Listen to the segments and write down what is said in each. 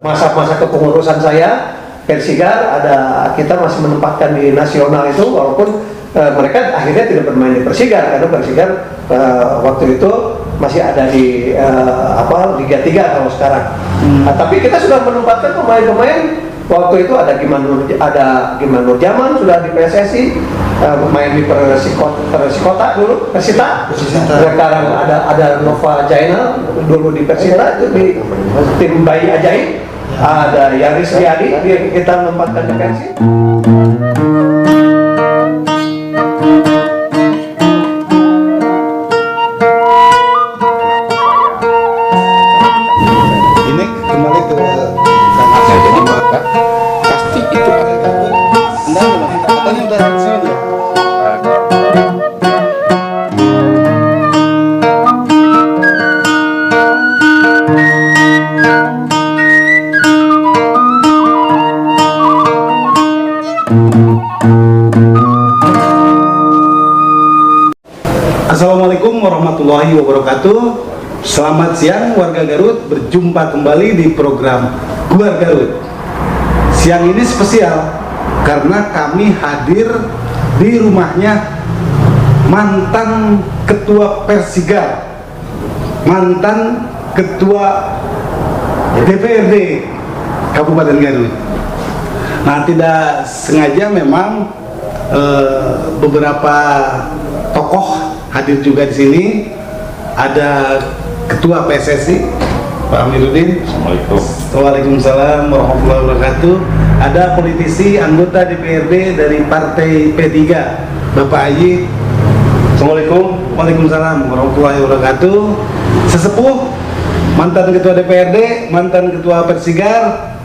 Masa-masa kepengurusan saya, Persigar kita masih menempatkan di nasional itu, walaupun mereka akhirnya tidak bermain di Persigar karena Persigar waktu itu masih ada di Liga 3 kalau sekarang. Tapi kita sudah menempatkan pemain-pemain. Waktu itu ada Giman Nurjaman sudah di PSSI, main di Persikota dulu, Persita. Sekarang ada Nova Jainal dulu di Persita, itu di tim bayi ajaib. Ada Yaris Riyadi, kita menempatkan di Persib. Ini kembali ke Kang Aceh, jadi maka pasti itu ada gabung. Anda katanya udah di sini ya? Assalamualaikum warahmatullahi wabarakatuh. Selamat siang warga Garut, berjumpa kembali di program Guar Garut. Siang ini spesial karena kami hadir di rumahnya mantan ketua Persigar, mantan ketua DPRD Kabupaten Garut. Nah, tidak sengaja memang beberapa tokoh hadir juga di sini. Ada Ketua PSSI Pak Amiruddin. Assalamualaikum. Waalaikumsalam warahmatullahi wabarakatuh. Ada politisi anggota DPRD dari Partai P3 Bapak Haji. Assalamualaikum. Waalaikumsalam warahmatullahi wabarakatuh. Sesepuh mantan Ketua DPRD, mantan Ketua Persigar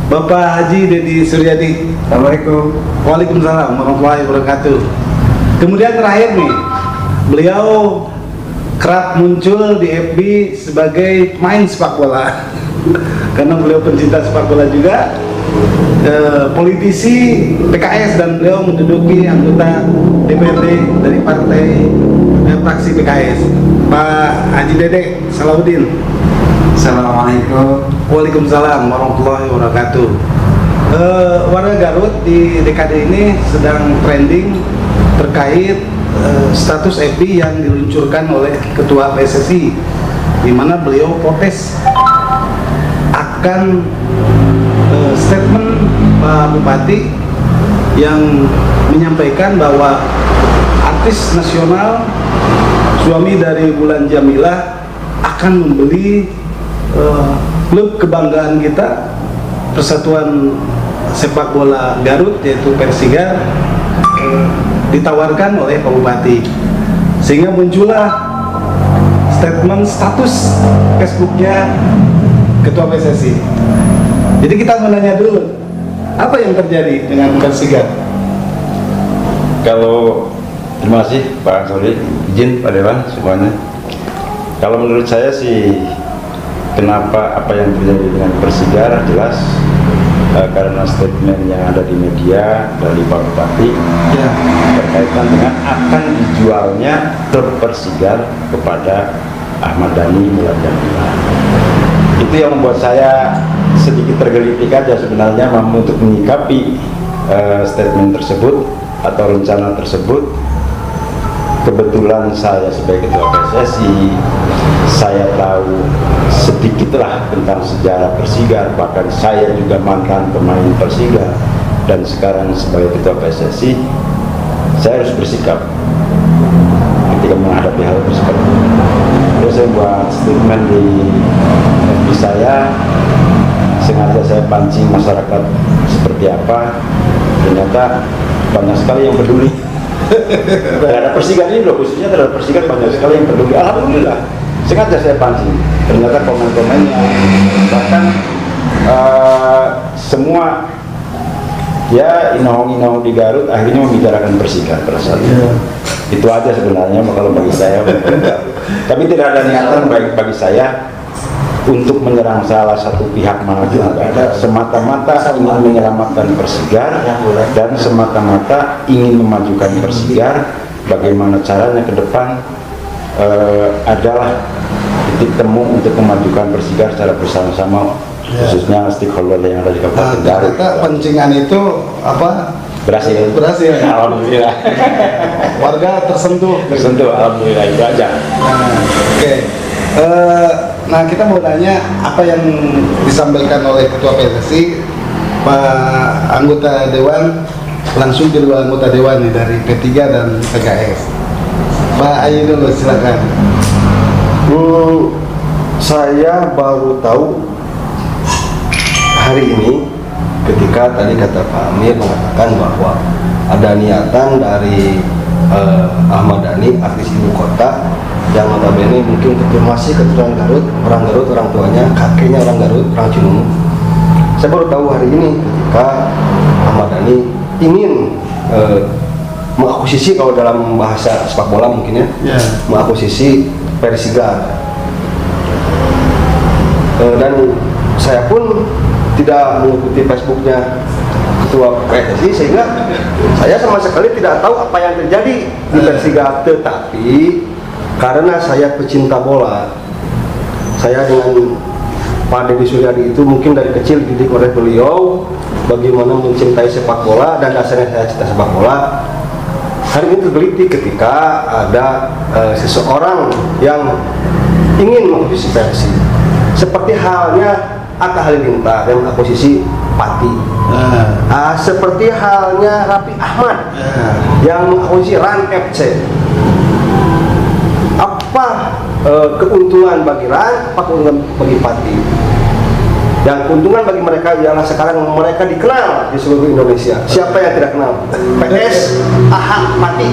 Bapak Haji Dedi Suryadi. Assalamualaikum. Waalaikumsalam warahmatullahi wabarakatuh. Kemudian terakhir nih, beliau kerap muncul di FB sebagai main sepak bola karena beliau pencinta sepak bola juga, politisi PKS, dan beliau menduduki anggota DPRD dari partai fraksi PKS. Pak Haji Dede Salahuddin. Assalamualaikum. Waalaikumsalam warahmatullahi wabarakatuh. Warga Garut di dekade ini sedang trending terkait status FB yang diluncurkan oleh Ketua PSSI, di mana beliau protes akan statement Pak Bupati yang menyampaikan bahwa artis nasional suami dari Bulan Jamilah akan membeli klub kebanggaan kita, Persatuan Sepak Bola Garut, yaitu Persigar, ditawarkan oleh Pak Bupati, sehingga muncullah statement status Facebooknya Ketua PSSI. Jadi kita menanya dulu, apa yang terjadi dengan Persigar? Kalau terima kasih Pak Ansori, izin Pak Dewan semuanya. Kalau menurut saya sih, kenapa apa yang terjadi dengan Persigar jelas karena statement yang ada di media dari Pak Bupati Ya. berkaitan dengan akan dijualnya klub Persigar kepada Ahmad Dhani Bulan Jamilah. Itu yang membuat saya sedikit tergelitik aja sebenarnya untuk menyikapi statement tersebut atau rencana tersebut. Kebetulan saya sebagai Ketua PSSI, saya tahu sedikitlah tentang sejarah Persigar, bahkan saya juga mantan pemain Persigar, dan sekarang sebagai Ketua PSSI saya harus bersikap ketika menghadapi hal tersebut. Terus saya buat statement di FB saya, sengaja saya pancing masyarakat seperti apa, ternyata banyak sekali yang peduli terhadap Persigar ini loh, khususnya terhadap Persigar banyak sekali yang peduli. Alhamdulillah, sengaja saya pancing. Ternyata komen-komennya, bahkan semua ya inohong-inohong di Garut akhirnya membicarakan Persigar pada saat itu. Itu aja sebenarnya kalau bagi saya. Tapi tidak ada niatan baik bagi saya untuk menyerang salah satu pihak manapun, nggak ada. Semata-mata ingin menyelamatkan Persigar dan semata-mata ingin memajukan Persigar. Bagaimana caranya ke depan adalah titik temu untuk memajukan Persigar secara bersama-sama khususnya stakeholder yang ada di Kabupaten Garut. Ternyata pencingan itu apa? Berhasil. Alhamdulillah. Warga tersentuh. Alhamdulillah, itu aja. Oke. Nah, kita mau tanya apa yang disampaikan oleh Ketua PSSI, Pak anggota Dewan, langsung kedua anggota Dewan nih dari P3 dan PKS. Pak Ayi dulu, silakan. Saya baru tahu hari ini ketika tadi kata Pak Amir mengatakan bahwa ada niatan dari Ahmad Dhani, artis ibu kota, yang notabene mungkin masih keturunan Garut, orang tuanya, kakeknya orang Garut, orang Cinungu. Saya baru tahu hari ini ketika Ahmad Dhani ingin mengakuisisi, kalau dalam bahasa sepak bola mungkin ya, mengakuisisi Persigar. Dan saya pun tidak mengikuti Facebooknya Ketua PSSI, sehingga saya sama sekali tidak tahu apa yang terjadi di Persigar. Tetapi karena saya pecinta bola, saya dengan Pak Deddy Suryadi itu mungkin dari kecil dididik oleh beliau bagaimana mencintai sepak bola, dan dasarnya saya cinta sepak bola. Hari ini tergelitik ketika ada seseorang yang ingin mengakuisisi Persib, seperti halnya Atta Halilintar yang mengakuisisi Pati, seperti halnya Raffi Ahmad yang mengakuisisi RAN FC. Apa keuntungan bagi RAN, apa keuntungan bagi Pati? Yang keuntungan bagi mereka ialah sekarang mereka dikenal di seluruh Indonesia. Siapa yang tidak kenal PS, AHA, Pati?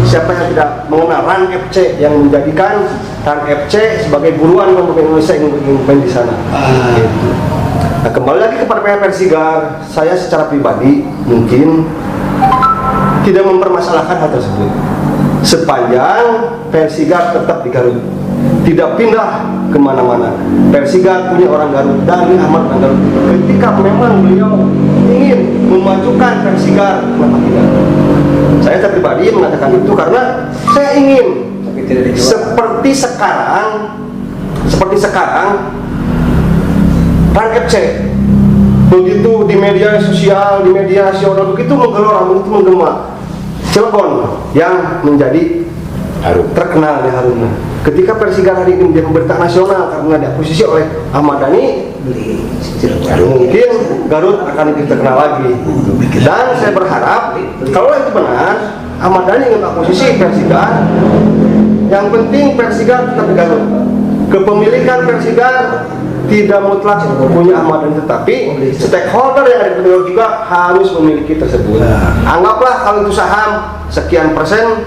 Siapa yang tidak mengenal RAN FC yang menjadikan RAN FC sebagai buruan untuk Indonesia yang main di sana? Gitu. Nah, kembali lagi kepada Persigar, saya secara pribadi mungkin tidak mempermasalahkan hal tersebut sepanjang Persigar tetap di Garut, tidak pindah kemana-mana. Persigar punya orang Garut, dari Ahmad orang Garut. Ketika memang beliau ingin memajukan Persigar, kenapa tidak? Saya pribadi mengatakan itu karena saya ingin seperti sekarang RAN FC begitu di media sosial, di media nasional begitu menggelora, begitu menggema. Cilegon yang menjadi terkenal di harumnya. Ketika Persigar hari ini menjadi pemberitaan nasional karena diakuisisi oleh Ahmad Dhani, mungkin Garut akan lebih terkenal lagi. Dan saya berharap kalau itu benar, Ahmad Dhani ingin akuisisi Persigar, yang penting Persigar tetap di Garut. Kepemilikan Persigar tidak mutlak punya Ahmad Dhani, tetapi stakeholder yang ada di Persigar juga harus memiliki tersebut. Anggaplah kalau itu saham sekian persen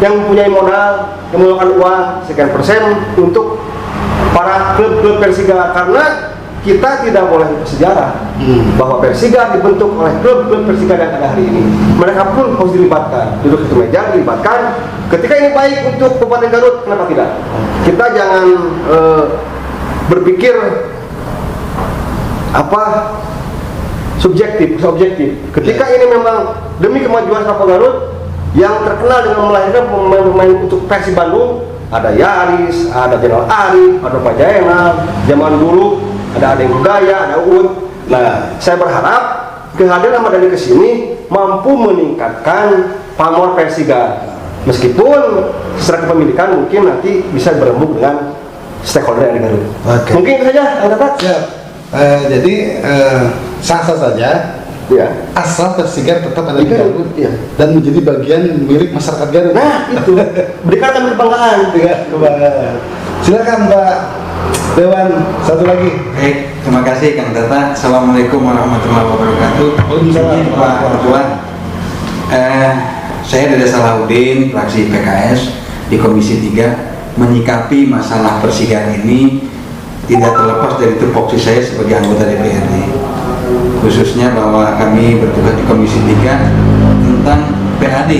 yang mempunyai modal, yang mengeluarkan uang sekian persen untuk para klub-klub Persigar, karena kita tidak boleh bersejarah bahwa Persigar dibentuk oleh klub-klub Persigar yang ada hari ini. Mereka pun harus dilibatkan, duduk satu meja, dilibatkan. Ketika ini baik untuk Kabupaten Garut, kenapa tidak? Kita jangan berpikir subjektif. Ketika ini memang demi kemajuan sepak Garut yang terkenal dengan melahirkan pemain-pemain untuk Persib Bandung, ada Yaris, ada Jenderal Arif, ada Pak Jainal, zaman dulu ada Adeng Budaya, ada Uud. Nah, saya berharap kehadiran Ahmad Dhani ke sini mampu meningkatkan pamor Persigar. Meskipun secara kepemilikan mungkin nanti bisa berembuk dengan stakeholder yang di Garut. Mungkin itu saja, Kak. Jadi sah-sah saja. Ya. Asal Persigar tetap ada di Garut, ya. Dan menjadi bagian milik masyarakat Garut. Nah, itu berikan kami kebanggaan. Silakan Pak Dewan, satu lagi. Baik, terima kasih Kang Tata. Assalamualaikum warahmatullahi wabarakatuh. Waalaikumsalam. Pak Ketua, saya Dede Salahuddin, fraksi PKS di Komisi 3, menyikapi masalah Persigar ini tidak terlepas dari tupoksi saya sebagai anggota DPRD, khususnya bahwa kami bertugas di Komisi 3 tentang PAD,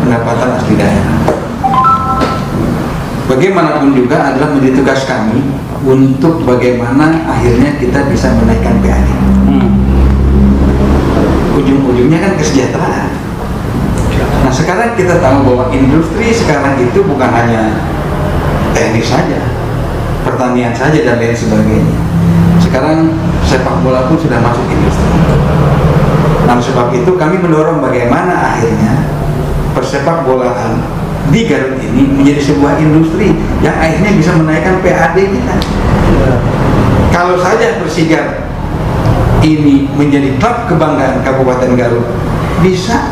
pendapatan asli daerah. Bagaimanapun juga adalah menjadi tugas kami untuk bagaimana akhirnya kita bisa menaikkan PAD. Ujung-ujungnya kan kesejahteraan. Nah, sekarang kita tahu bahwa industri sekarang itu bukan hanya teknik saja, pertanian saja dan lain sebagainya. sekarang sepak bola pun sudah masuk industri. Nah, sebab itu kami mendorong bagaimana akhirnya persepak bolaan di Garut ini menjadi sebuah industri yang akhirnya bisa menaikkan PAD kita. Kalau saja Persigar ini menjadi klub kebanggaan Kabupaten Garut, bisa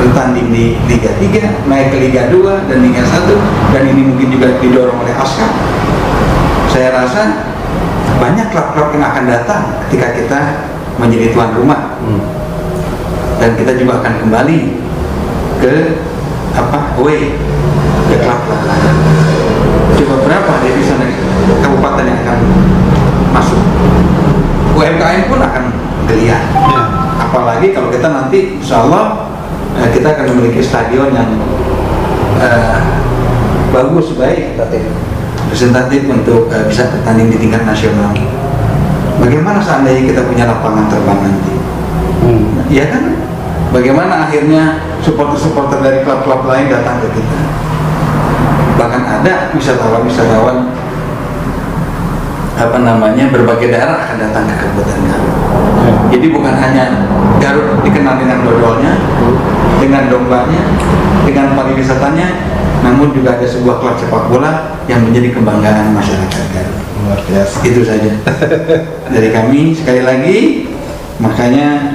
bertanding di Liga 3, naik ke Liga 2 dan Liga 1, dan ini mungkin juga didorong oleh ASKAP. Saya rasa banyak klub-klub yang akan datang ketika kita menjadi tuan rumah. Dan kita juga akan kembali ke away ke klub-klub lain. Coba berapa devisa kabupaten yang akan masuk? UMKM pun akan geliat. Apalagi kalau kita nanti, insya Allah kita akan memiliki stadion yang bagus, baik, representatif untuk bisa bertanding di tingkat nasional. Bagaimana seandainya kita punya lapangan terbang nanti? Ya kan? Bagaimana akhirnya supporter-supporter dari klub-klub lain datang ke kita? Bahkan ada wisatawan-wisatawan berbagai daerah akan datang ke Kabupaten Garut. Jadi bukan hanya Garut dikenal dengan dodolnya, dengan dombanya, dengan pariwisatanya, namun juga ada sebuah klub sepak bola yang menjadi kebanggaan masyarakat Garut. Luar biasa. Itu saja dari kami. Sekali lagi, makanya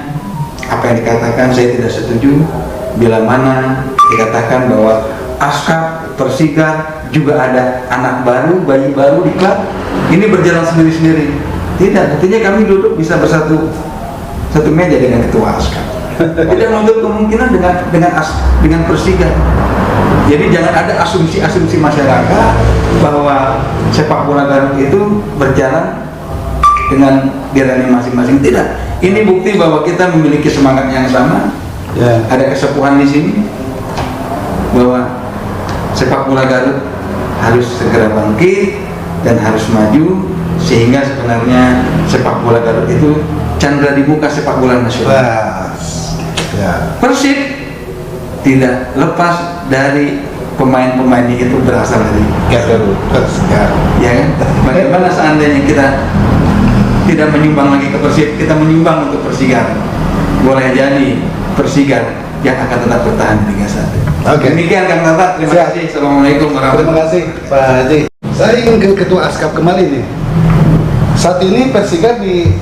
apa yang dikatakan saya tidak setuju bila mana dikatakan bahwa ASKAP, Persigar juga ada anak baru, bayi baru di klub ini berjalan sendiri-sendiri. Tidak, artinya kami duduk bisa bersatu satu meja dengan ketua ASKAP. Tidak menutup kemungkinan dengan Persigar. Jadi jangan ada asumsi-asumsi masyarakat bahwa sepak bola Garut itu berjalan dengan dirinya masing-masing. Tidak. Ini bukti bahwa kita memiliki semangat yang sama. Ada kesepuhan di sini bahwa sepak bola Garut harus segera bangkit dan harus maju, sehingga sebenarnya sepak bola Garut itu candra di muka sepak bola nasional. Persib tidak lepas dari pemain-pemainnya itu berasal dari Garut. Ya kan? Bagaimana seandainya kita tidak menyumbang lagi ke Persib, kita menyumbang untuk Persigar? Boleh jadi Persigar yang akan tetap bertahan di Liga 1. Demikian Kang Tata, terima kasih. Assalamualaikum warahmatullahi wabarakatuh. Terima kasih Pak Haji. Saya ingin ke Ketua ASKAP kembali nih. Saat ini Persigar di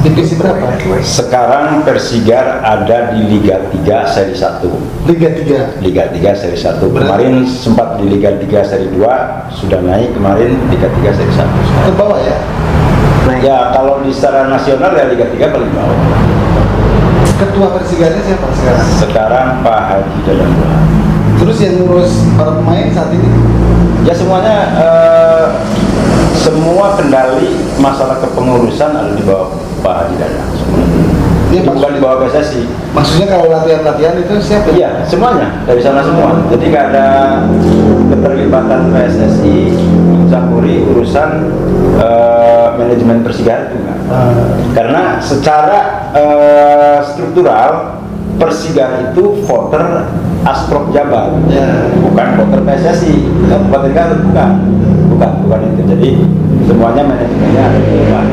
divisi berapa? Sekarang Persigar ada di Liga 3 seri 1. Liga 3. Liga 3 seri 1. Kemarin sempat di Liga 3 seri 2, sudah naik kemarin Liga 3 seri 1. Ke bawah ya? Ya kalau di secara nasional ya Liga 3 paling bawah. Ketua Persigarnya siapa sekarang? Sekarang Pak Haji Dadanggola. Terus yang ngurus para pemain saat ini? Ya semuanya semua kendali masalah kepengurusan ada di bawah Pak Haji Dadang. Itu bukan di bawah PSSI. Maksudnya kalau latihan-latihan itu siapa? Iya, semuanya dari sana semua. Jadi nggak ada keterlibatan PSSI campuri urusan manajemen Persigar itu enggak. Karena secara struktural Persigar itu voter Asprop Jabar, bukan voter PSSI. Kabupaten Garut bukan itu. Jadi semuanya manajemennya ada di bawah.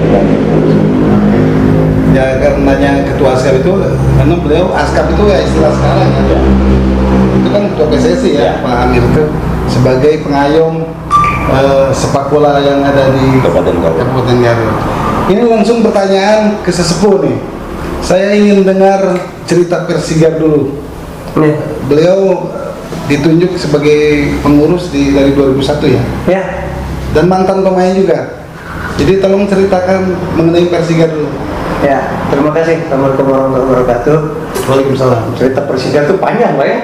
Ya karenanya ketua ASKAP itu, karena beliau ASKAP itu ya istilah sekarang ya. Itu kan ketua PSSI ya, Pak Amir itu sebagai pengayom sepak bola yang ada di Kabupaten Garut. Ini langsung pertanyaan ke sesepuh nih. Saya ingin dengar cerita Persigar dulu. Beliau ditunjuk sebagai pengurus dari 2001 ya? Ya. Dan mantan pemain juga. Jadi tolong ceritakan mengenai Persigar dulu. Ya, terima kasih. Assalamualaikum warahmatullahi wabarakatuh. Waalaikumsalam. Cerita Persigar itu panjang, Pak ya.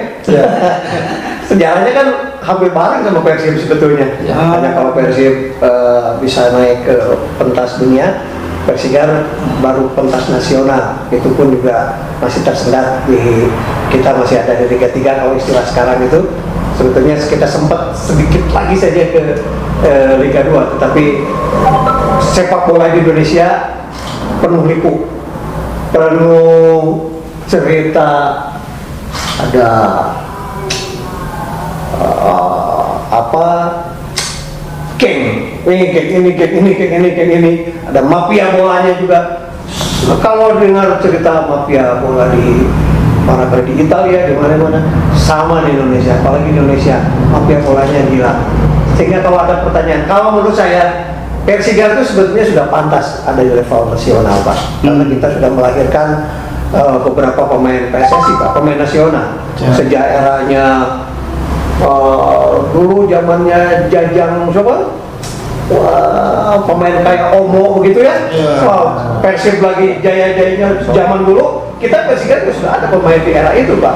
Sejarahnya kan hampir bareng sama Persib sebetulnya. Hanya kalau Persib bisa naik ke pentas dunia, Persigar baru pentas nasional. Itu pun juga masih tersendat di kita, masih ada di Liga 3 kalau istilah sekarang itu. Sebetulnya kita sempat sedikit lagi saja ke Liga 2, tetapi sepak bola di Indonesia penuh liku, penuh cerita, ada geng kayak ini. Ada mafia bolanya juga. Kalau dengar cerita mafia bola di di Italia, di mana-mana sama di Indonesia, apalagi di Indonesia mafia bolanya gila. Sehingga kalau ada pertanyaan, kalau menurut saya Persigar itu sebetulnya sudah pantas ada di level nasional, Pak, karena kita sudah melahirkan beberapa pemain PSSI, Pak, pemain nasional. Sejak eranya dulu zamannya Jajang siapa? Pemain kayak Omo begitu ya. Persib lagi jaya-jayanya zaman dulu, kita Persigar sudah ada pemain di era itu, Pak.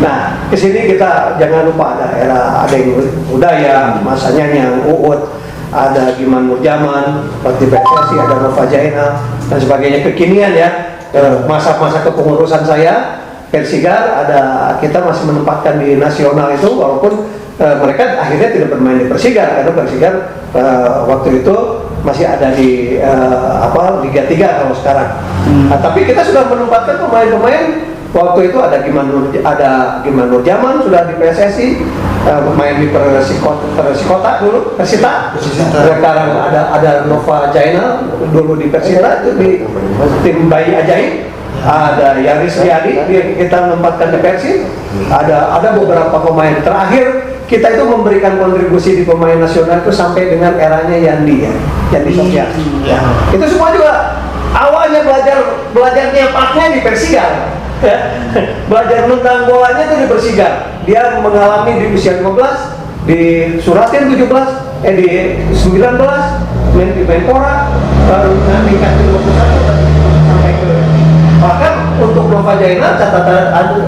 Nah, kesini kita jangan lupa ada yang Udaya, masanya yang Uut, ada Giman Nurjaman, seperti PSSI, ada Nova Jaina dan sebagainya. Kekinian ya, masa-masa kepengurusan saya Persigar kita masih menempatkan di nasional itu, walaupun mereka akhirnya tidak bermain di Persigar karena Persigar waktu itu masih ada di Liga 3 kalau sekarang. Nah, tapi kita sudah menempatkan pemain-pemain waktu itu ada Giman Nurjaman sudah di PSSI, main di Persikota dulu, Persita. Sekarang ada Nova Jaina dulu di Persita itu di tim Bayi Ajaib. Ada Yaris Riyadi kita menempatkan di Persib. Ada beberapa pemain terakhir kita itu memberikan kontribusi di pemain nasional itu sampai dengan eranya Yandi Sofyan. Itu semua juga awalnya belajar nyepaknya di Persigar. Belajar tentang bolanya itu di Persigar. Dia mengalami di usia 15, di Suratin 17, di 19 main di Menpora, baru meningkat ke 21 sampai ke. Bahkan untuk Nova Jaina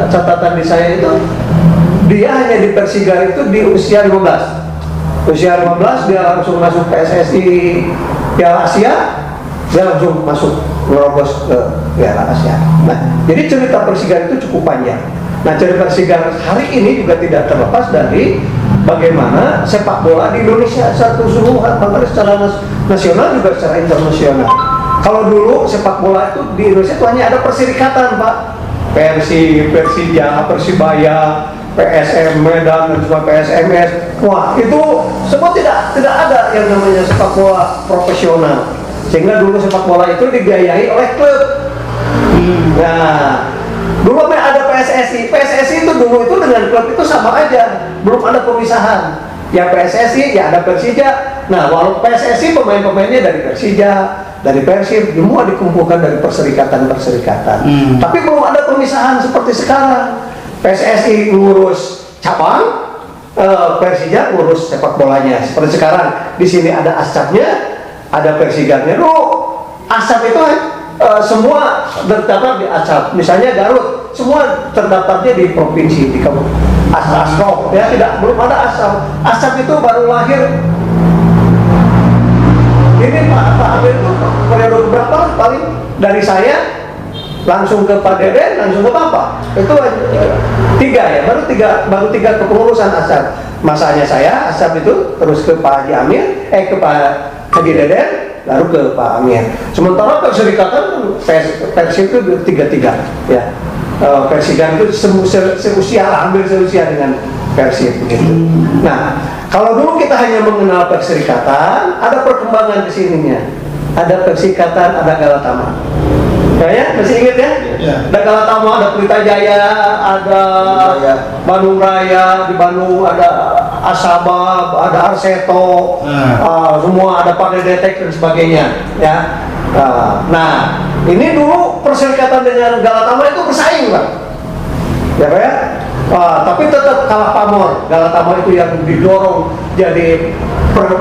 catatan di saya itu dia hanya di Persigar itu di usia 15. Usia 15 dia langsung masuk PSSI Piala Asia, dia langsung masuk merobos ke Piala Asia. Nah, jadi cerita Persigar itu cukup panjang. Nah, cerita Persigar hari ini juga tidak terlepas dari bagaimana sepak bola di Indonesia secara keseluruhan, bahkan secara nasional juga secara internasional. Kalau dulu sepak bola itu di Indonesia itu hanya ada perserikatan, Pak. Persija, Persibaya, PSM Medan dan juga PSMS. Wah, itu semua tidak ada yang namanya sepak bola profesional. Sehingga dulu sepak bola itu dibiayai oleh klub. Nah, dulu ada PSSI. PSSI itu dulu itu dengan klub itu sama aja, belum ada pemisahan. Ya PSSI, ya ada Persija. Nah, walau PSSI pemain-pemainnya dari Persija, dari Persib, semua dikumpulkan dari perserikatan-perserikatan. Tapi belum ada pemisahan seperti sekarang. PSSI ngurus cabang, Persija ngurus sepak bolanya. Seperti sekarang, di sini ada ASCAP-nya, ada Persigarnya. ASCAP itu semua terdaftar di ASCAP. Misalnya Garut, semua terdaftarnya di provinsi, di kabupaten. ASCAP, ya belum ada ASCAP. ASCAP itu baru lahir. Ini Pak Amir itu periode berapa paling dari saya langsung ke Pak Deden, langsung ke Bapak. Itu 3 ya, baru tiga kepengurusan ASCAP. Masanya saya ASCAP itu terus ke Pak Haji Amir, ke Pak Haji Deden, lalu ke Pak Amir. Sementara perserikatan Persib itu 3 ya. Persigar itu hampir seusia dengan Persib begitu. Nah, kalau dulu kita hanya mengenal perserikatan, ada perkembangan kesininya. Ada perserikatan, ada Galatama. Ya, masih ingat ya? Ada Galatama, ada Pelita Jaya, ada Bandung Raya, di Bandung ada Asaba, ada Arseto, semua ada Padedetek dan sebagainya. Ya. Nah, ini dulu perserikatan dengan Galatama itu bersaing, Pak. Ya, Pak ya? Tapi tetap kalah pamor. Galatama itu yang didorong jadi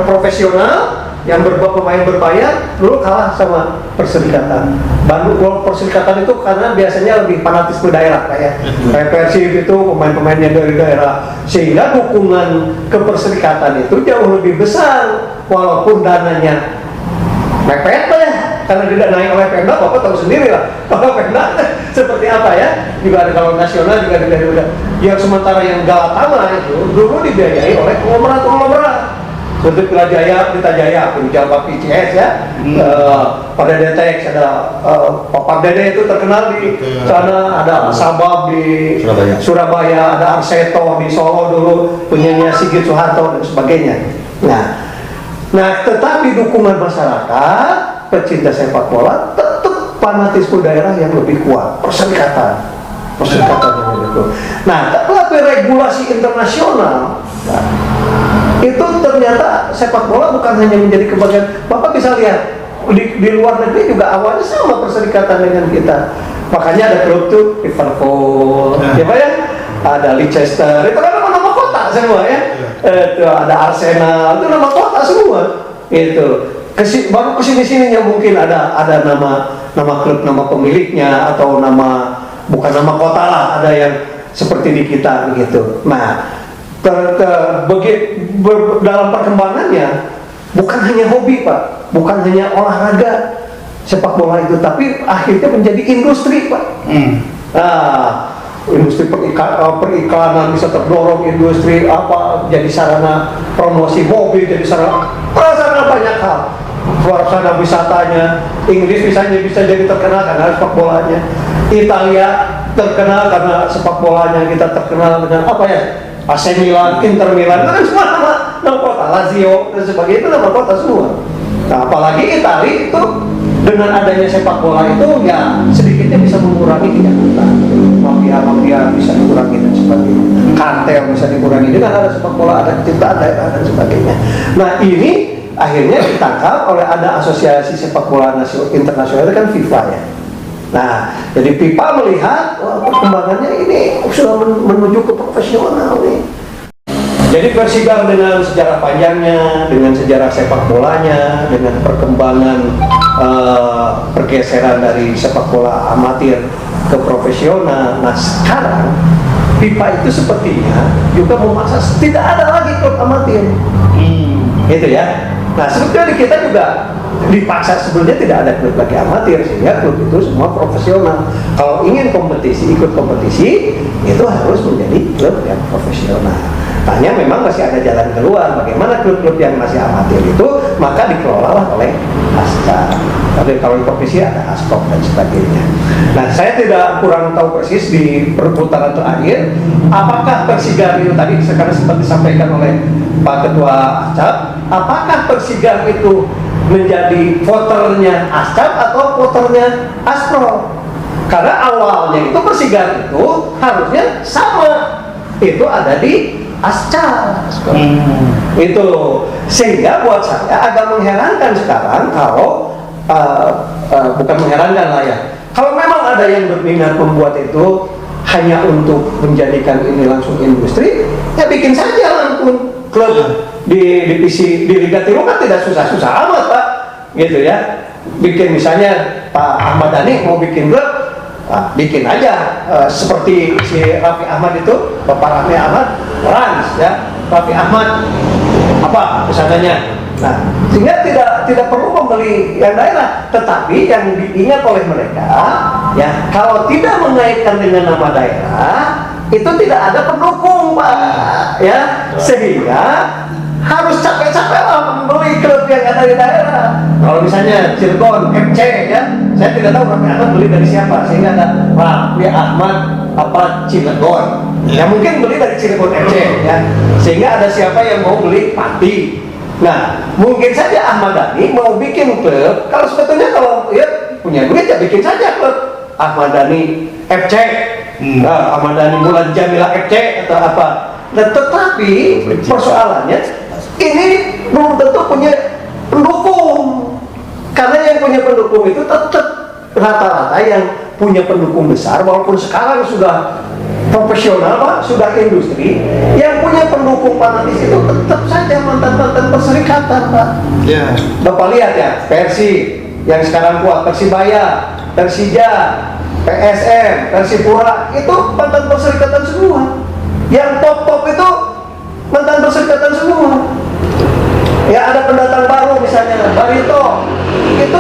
profesional, yang pemain berbayar, dulu kalah sama perserikatan. Bandung perserikatan itu karena biasanya lebih fanatisme daerah, Pak ya. Kayak Persib itu pemain-pemainnya dari daerah, sehingga dukungan ke perserikatan itu jauh lebih besar, walaupun dananya mepet ya, karena tidak naik oleh Pemda. Bapak tahu sendiri lah kalau Pemda seperti apa ya. Juga ada kalau nasional juga ada. Yang sementara yang Galatama itu dulu dibiayai oleh konglomerat seperti Pelita Jaya, Penjaba PCS ya, pada Detex ada Pak Dede itu terkenal di sana, ada Sabab di Surabaya, ada Arseto di Solo dulu punyanya Sigit Soeharto dan sebagainya. Nah, Nah, tetapi dukungan masyarakat, pecinta sepak bola, tetap fanatisme daerah yang lebih kuat, perserikatan yang lebih kuat. Nah, tetapi regulasi internasional, nah, itu ternyata sepak bola bukan hanya menjadi kebagian. Bapak bisa lihat di luar negeri juga awalnya sama perserikatan dengan kita. Makanya ada klub tuh Liverpool, ya Pak ya, ada Leicester, itu kan nama kota semua ya. Itu ada Arsenal, itu nama kota semua. Itu baru kesini-sininya mungkin ada nama klub, nama pemiliknya, atau bukan nama kota lah, ada yang seperti di kita gitu. Nah, dalam perkembangannya bukan hanya hobi Pak, bukan hanya olahraga sepak bola itu, tapi akhirnya menjadi industri Pak. Nah, industri periklanan bisa terdorong, industri jadi sarana promosi mobil, jadi sarana banyak hal. Sarana wisatanya, Inggris misalnya bisa jadi terkenal karena sepak bolanya, Italia terkenal karena sepak bolanya, kita terkenal dengan AC Milan, Inter Milan, itu kan semua nama kota, Lazio dan sebagainya, itu nama kota semua. Nah, apalagi Italia itu dengan adanya sepak bola itu ya sedikitnya bisa mengurangi kejahatan, mafia bisa dikurangi dan sebagainya, kartel bisa dikurangi dengan ada sepak bola, ada kecintaan daerah dan sebagainya. Nah, ini akhirnya ditangkap oleh ada asosiasi sepak bola internasional, itu kan FIFA ya. Nah, jadi FIFA melihat perkembangannya ini sudah menuju ke profesional nih. Jadi Persigar dengan sejarah panjangnya, dengan sejarah sepak bolanya, dengan perkembangan pergeseran dari sepak bola amatir ke profesional. Nah, sekarang FIFA itu sepertinya juga memaksa tidak ada lagi klub amatir. Gitu ya. Nah, sebetulnya di kita juga dipaksa sebenarnya tidak ada klub lagi amatir, sehingga klub itu semua profesional. Kalau ingin kompetisi, ikut kompetisi, itu harus menjadi klub yang profesional. Hanya memang masih ada jalan keluar. Bagaimana klub-klub yang masih amatir itu maka dikelola oleh ASCA. Tapi kalau di provinsi ada ASPOK dan sebagainya. Nah, saya kurang tahu persis di perputaran terakhir apakah Persigar itu tadi sekarang sempat disampaikan oleh Pak Ketua ASCAP, apakah Persigar itu menjadi voternya ASCAP atau voternya ASPRO? Karena awalnya itu Persigar itu harusnya sama, itu ada di ASCAP. Itu sehingga buat saya agak mengherankan sekarang kalau bukan mengherankan lah ya, kalau memang ada yang berminat membuat itu hanya untuk menjadikan ini langsung industri, ya bikin saja langsung klub di divisi di Liga Timur, kan tidak susah-susah amat Pak, gitu ya. Bikin misalnya Pak Ahmad Dhani mau bikin klub, bikin aja seperti si Raffi Ahmad itu, Bapak Raffi Ahmad Rans ya, Raffi Ahmad apa kesananya. Nah, sehingga tidak perlu membeli yang daerah, tetapi yang diingat oleh mereka ya, kalau tidak mengaitkan dengan nama daerah itu tidak ada pendukung Pak ya, sehingga harus capek-capek lah membeli klub yang ada di daerah. Kalau misalnya Cilegon FC ya, saya tidak tahu Raffi Ahmad beli dari siapa, sehingga ada Raffi Ahmad Cilegon ya, mungkin beli dari Cilegon FC ya, sehingga ada siapa yang mau beli Pati. Nah, mungkin saja Ahmad Dhani mau bikin klub, kalau sebetulnya kalau ya punya duit ya bikin saja klub Ahmad Dhani FC, Ahmad Dhani Mulan Jamila FC atau apa. Nah, tetapi persoalannya ini belum tentu punya pendukung, karena yang punya pendukung itu tetap rata-rata yang punya pendukung besar, walaupun sekarang sudah profesional Pak, sudah industri, yang punya pendukung fanatis itu tetap saja mantan-mantan perserikatan Pak. Ya. Bapak lihat ya, Persi yang sekarang kuat, Persibaya, Persija, PSM, Persipura, itu mantan perserikatan semua. Yang top-top itu mantan perserikatan semua. Ya, ada pendatang baru misalnya Barito, itu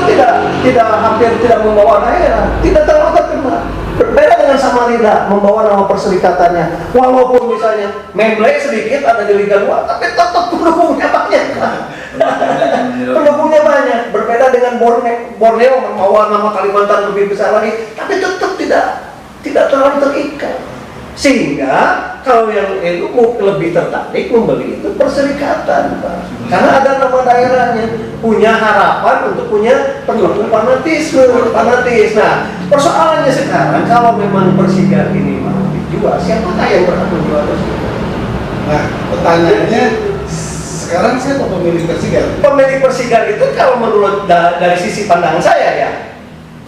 tidak hampir tidak membawa daerah, tidak terlalu terkenal. Berbeda dengan Samarinda membawa nama perserikatannya, walaupun misalnya memble sedikit ada di Liga 2, tapi tetap pendukungnya banyak. Pendukungnya banyak. Berbeda dengan Borneo membawa nama Kalimantan lebih besar lagi, tapi tetap tidak terlalu terikat. Sehingga kalau yang itu lebih tertarik membeli itu perserikatan, Pak. Karena ada nama daerahnya, punya harapan untuk punya pendukung fanatis. Nah, persoalannya sekarang kalau memang Persigar ini mau dijual, siapakah yang berhak menjual Persigar? Nah, pertanyaannya sekarang siapa pemilik Persigar? Pemilik Persigar itu kalau menurut dari sisi pandang saya ya,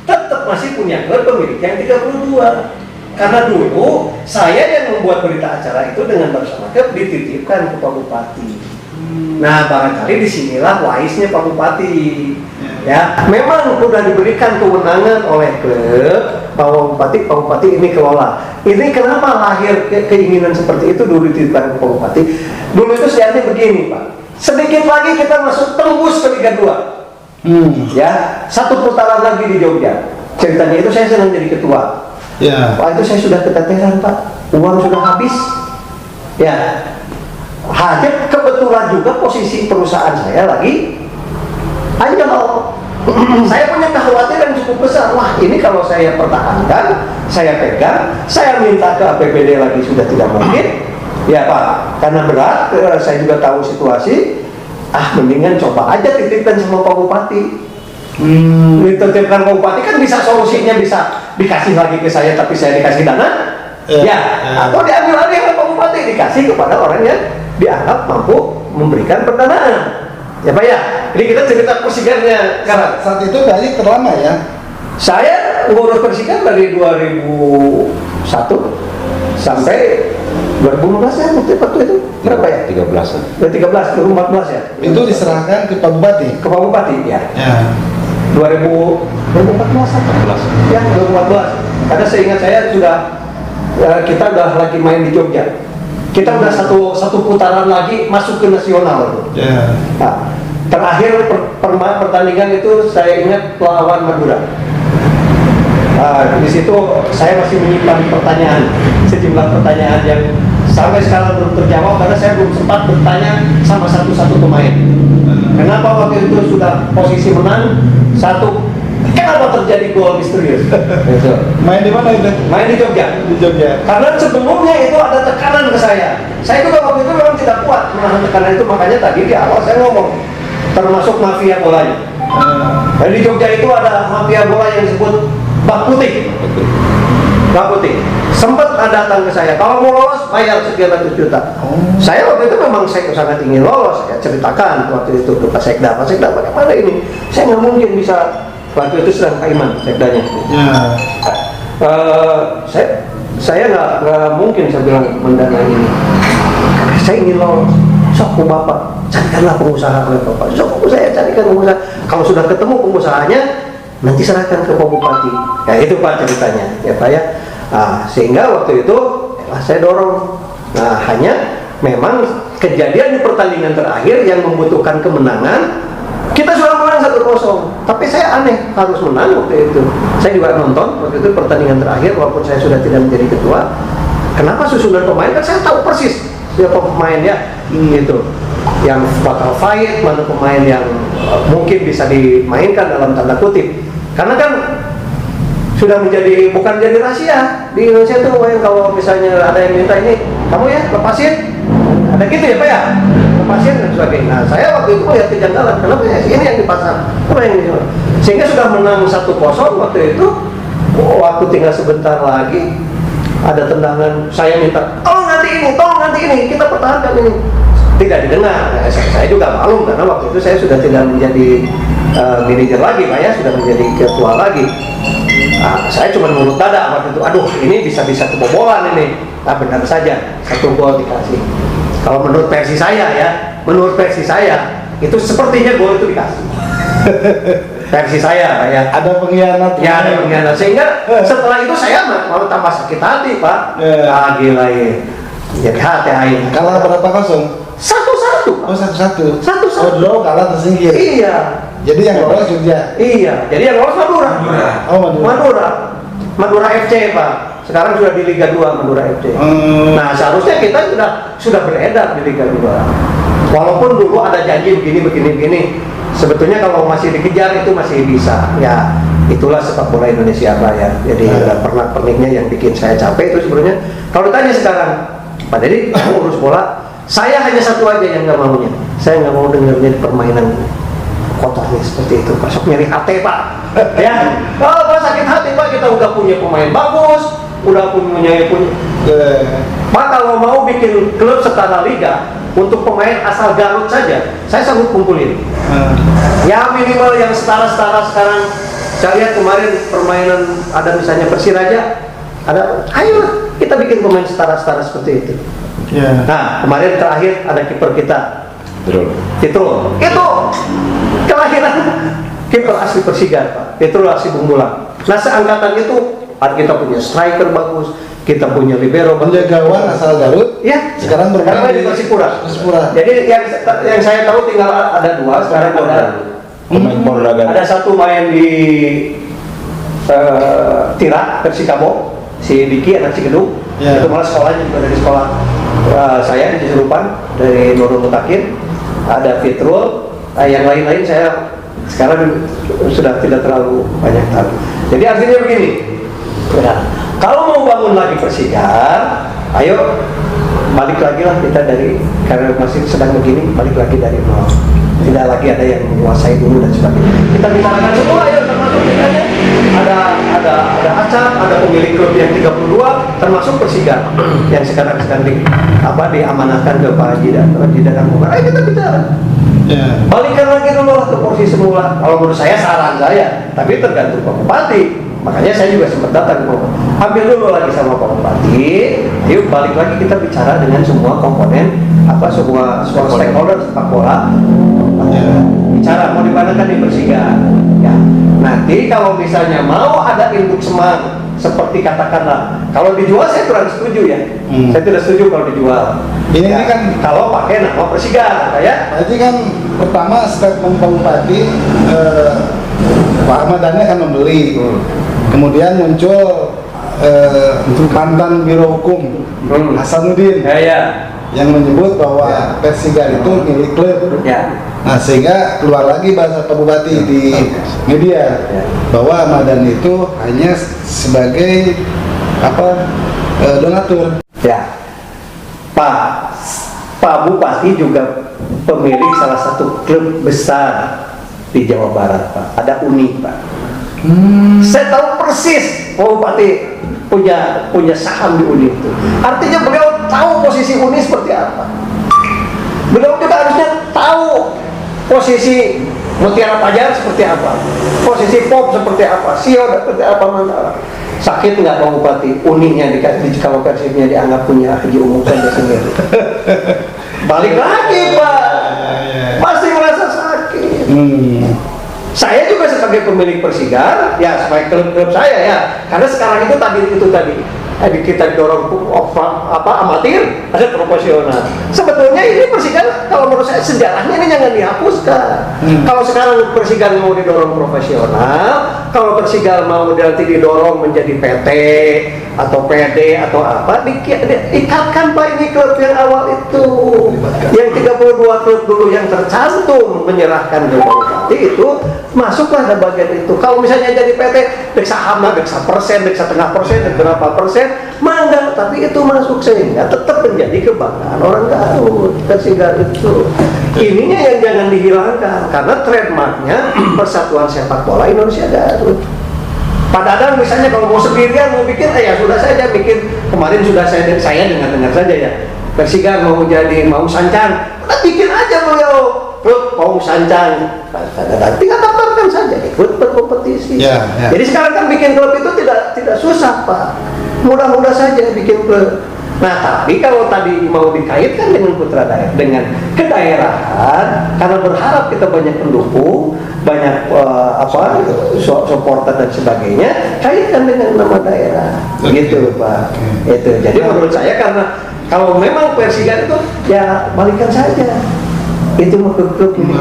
tetap masih punya klub pemilik yang 32. Karena dulu saya yang membuat berita acara itu dengan bersama klub dititipkan ke Pak Bupati. Nah, barangkali disinilah waisnya Pak Bupati. Ya, memang sudah diberikan kewenangan oleh klub, Pak Bupati ini kelola. Ini kenapa lahir keinginan seperti itu dulu dititipkan ke Pak Bupati? Dulu itu sejarahnya begini, Pak. Sedikit lagi kita masuk tembus ke Liga 2. Ya, satu putaran lagi di Jogja. Ceritanya itu saya sedang jadi ketua. Ya. Wah, itu saya sudah keteteran, Pak. Uang sudah habis. Ya. Hanya kebetulan juga posisi perusahaan saya lagi anjlok. Saya punya kekhawatiran cukup besar. Wah, ini kalau saya pertahankan, saya pegang, saya minta ke APBD lagi sudah tidak mungkin. Ya, Pak, karena berat, saya juga tahu situasi. Mendingan coba aja titipkan sama Pak Bupati. Dititipkan Pak Bupati kan bisa solusinya, bisa dikasih lagi ke saya tapi saya dikasih dana. Atau diambil lagi oleh Pak Bupati, dikasih kepada orang yang dianggap mampu memberikan pendanaan. Ya, Pak ya. Jadi kita cerita Persigarnya sekarang. Saat itu Bayi terlama ya? Saya ngurus Persigar dari 2001 sampai 2015 ya, waktu itu berapa ya? 13-an. 2014 ya. Itu diserahkan ke Pak Bupati? Ke Pak Bupati ya. 2014 ya, 2014. Karena seingat saya sudah kita udah lagi main di Jogja. Kita udah satu putaran lagi masuk ke nasional. Nah, terakhir pertandingan itu saya ingat lawan Madura. Di situ saya masih menyimpan sejumlah pertanyaan yang sampai sekarang belum terjawab karena saya belum sempat bertanya sama satu-satu pemain. Kenapa waktu itu sudah posisi menang kenapa terjadi gol misterius? Main di mana itu? Main di Jogja. Di Jogja. Karena sebelumnya itu ada tekanan ke saya. Saya juga waktu itu memang tidak kuat menahan tekanan itu, makanya tadi di awal saya ngomong termasuk mafia bolanya. Dan di Jogja itu ada mafia bola yang disebut Bak Putih. Sempat ada datang ke saya, kalau mau lolos bayar sekian ratus juta. Saya waktu itu memang saya sangat ingin lolos. Saya ceritakan waktu itu ke Pak Sekda bagaimana ini? Saya nggak mungkin bisa. Waktu itu sedang Pak Iman Sekdanya. Saya nggak mungkin, saya bilang mendanai ini. Saya ingin lolos. Sok Bapak, carikanlah pengusaha oleh Bapak. Sok saya carikan pengusaha. Kalau sudah ketemu pengusahanya, nanti serahkan ke Pak Bupati. Ya itu Pak ceritanya, ya Pak ya. Sehingga waktu itu saya dorong. Nah, hanya memang kejadian di pertandingan terakhir yang membutuhkan kemenangan. Kita sudah menang 1-0, tapi saya aneh harus menang waktu itu. Saya juga nonton waktu itu pertandingan terakhir, walaupun saya sudah tidak menjadi ketua. Kenapa susunan pemain? Kan saya tahu persis siapa pemain ya, gitu. Yang bakal fight, mana pemain yang mungkin bisa dimainkan dalam tanda kutip. Karena kan sudah bukan jadi rahasia di Indonesia tuh, yang kalau misalnya ada yang minta ini, kamu ya lepasin, ada gitu ya Pak ya, lepasin dan sebagainya. Nah, saya waktu itu melihat kejanggalan, kenapa ya ini yang dipasang, apa yang ini, sehingga sudah menang 1-0 waktu itu. Waktu tinggal sebentar lagi ada tendangan, saya minta tolong nanti ini kita pertahankan ini, tidak didengar. Saya juga maklum karena waktu itu saya sudah tidak menjadi manajer lagi Pak ya, sudah menjadi ketua lagi. Saya cuma nurut dada waktu itu. Aduh, ini bisa kebobolan ini. Benar saja, 1 gol dikasih. Kalau menurut versi saya itu sepertinya gol itu dikasih. Versi saya Pak ya. Ada pengkhianat. Ya, ada pengkhianat. Sehingga setelah itu saya malah tambah sakit hati Pak. Gila ya. Jadi hati. Kalah berapa kosong? 1-1. Oh, 1-1. 1-1. Oh, draw kalah tersingkir. Iya. Jadi yang lolos Jogja. Iya. Jadi yang lolos Madura. Oh, Madura FC Pak. Sekarang sudah di Liga 2 Madura FC. Nah, seharusnya kita sudah beredar di Liga 2. Walaupun dulu ada janji begini. Sebetulnya kalau masih dikejar itu masih bisa. Ya, itulah sepak bola Indonesia Pak ya. Jadi pernak-perniknya yang bikin saya capek itu sebenarnya. Kalau ditanya sekarang, Pak Dedi kamu urus bola, saya hanya satu aja yang nggak maunya, saya nggak mau dengarnya permainan kotornya seperti itu, Pak. Sok nyari hati, Pak. Ya, kalau Pak sakit hati, Pak, kita udah punya pemain bagus, udah punya Pak, kalau mau bikin klub setara liga untuk pemain asal Garut saja, saya sanggup kumpulin. Ya minimal yang setara-setara sekarang. Saya lihat kemarin permainan ada misalnya Persiraja, ada, ayo kita bikin pemain setara-setara seperti itu. Ya. Nah, kemarin terakhir ada kiper kita, itu kelahiran kiper asli Persigar, Pak. Itu asli Bumulang. Nah, seangkatan itu kita punya striker bagus, kita punya libero bagus. Penjaga gawang asal Garut. Ya, Sekarang bermain di Persipura. Persipura. Jadi yang saya tahu tinggal ada 2, sekarang ada Pemain Polda Garut. ada 1 main di Tira, Persikabo, si Diki anak Cikidung. Ya. Itu malah sekolahnya juga dari sekolah saya di Cisurupan, dari Nurul Mutakin. Ada Fitrul, yang lain-lain saya sekarang sudah tidak terlalu banyak tahu. Jadi artinya begini, ya, kalau mau bangun lagi Persigar, ayo balik lagi lah kita dari, karena masih sedang begini, balik lagi dari nol. Tidak lagi ada yang menguasai dulu dan sebagainya. Kita bicarakan semua, ayo, termasuk misalnya ada Acap, ada pemilik klub yang 32, termasuk Persigar yang sekarang diamanahkan ke Pak Haji dan Umar. Ayo kita bicara. Ya. Balikan lagi dulu lah ke porsi semula. Kalau menurut saya, saran saya, tapi tergantung Pak Bupati. Makanya saya juga sempat datang ke Pak Bupati. Ambil dulu lagi sama Pak Bupati. Yuk balik lagi kita bicara dengan semua komponen, semua stakeholder sepak bola. Bicara mau dimanakan di Persigar. Ya. Nanti kalau misalnya mau ada induk semang, seperti katakanlah, kalau dijual saya kurang setuju ya. Saya tidak setuju kalau dijual. Ini Ya, kan kalau pakai nama Persigar, ya. berarti kan pertama statement Pak Bupati, Pak Ahmad Dhani akan membeli. Kemudian muncul mantan Biro Hukum Hasanuddin Ya. yang menyebut bahwa Persigar itu milik klub. Ya. Nah, sehingga keluar lagi bahasa Pak Bupati di media bahwa Ahmad Dhani itu hanya sebagai donatur. Ya, Pak Bupati juga pemilik salah satu klub besar di Jawa Barat, Pak. Ada Uni, Pak. Saya tahu persis Pak Bupati punya saham di Uni itu. Artinya beliau tahu posisi Uni seperti apa. Beliau juga harusnya tahu posisi Mutiara Pajar seperti apa, posisi Pop seperti apa, Sio seperti apa, Mandala. Sakit nggak Pak Bupati? Uninya kalau Persibnya dianggap punya haji umum saja sendiri. Balik lagi, Pak. Pasti merasa sakit. Saya juga sebagai pemilik Persigar, ya sebagai klub-klub saya ya, karena sekarang itu tadi kita dorong amatir, ada profesional. Sebetulnya ini Persigar, kalau menurut saya sejarahnya ini jangan dihapuskan. Kalau sekarang Persigar mau didorong profesional, kalau Persigar mau nanti didorong menjadi PT atau PD atau apa, ikatkan Pak ini klub yang awal itu, yang 32 klub dulu yang tercantum menyerahkan ke Bupati itu, masuklah ke bagian itu. Kalau misalnya jadi PT, dek sahamnya, dek 1%, dek 0,5%, dek berapa persen, mangga, tapi itu masuk sehingga tetap menjadi kebanggaan orang Garut. Persigar itu ininya yang jangan dihilangkan, karena trademarknya Persatuan Sepak Bola Indonesia Garut. Pak Dadang misalnya kalau mau sendirian mau bikin, ya sudah saja bikin. Kemarin sudah saya dengar saja ya, Persigar mau sancang, kita bikin aja beliau klub mau sancang, tinggal daftarkan saja ikut berkompetisi. Ya. Jadi sekarang kan bikin klub itu tidak susah, Pak, mudah-mudah saja bikin klub. Nah, tapi kalau tadi mau dikaitkan dengan putra daerah, dengan kedaerahan, karena berharap kita banyak pendukung, banyak supporter dan sebagainya, kaitkan dengan nama daerah, gitu Pak. Itu. Jadi menurut saya, karena kalau memang Persigar itu ya balikan saja. Itu mau klub ini.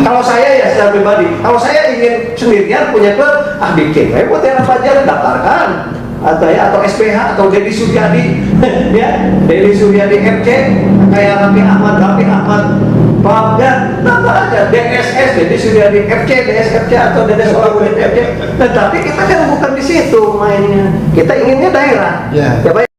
Kalau saya ya secara pribadi, kalau saya ingin sendirian punya klub, bikin. Mutiara Pajar daftarkan. Atau SPH atau Dedi Suryadi ya, Dedi Suryadi FC, kayak Raffi Ahmad Babda, apa aja DSS, Dedi Suryadi FC, DSFC atau DSS Olaudin FC. Nah, tapi kita kan bukan di situ mainnya, kita inginnya daerah. Ya baik.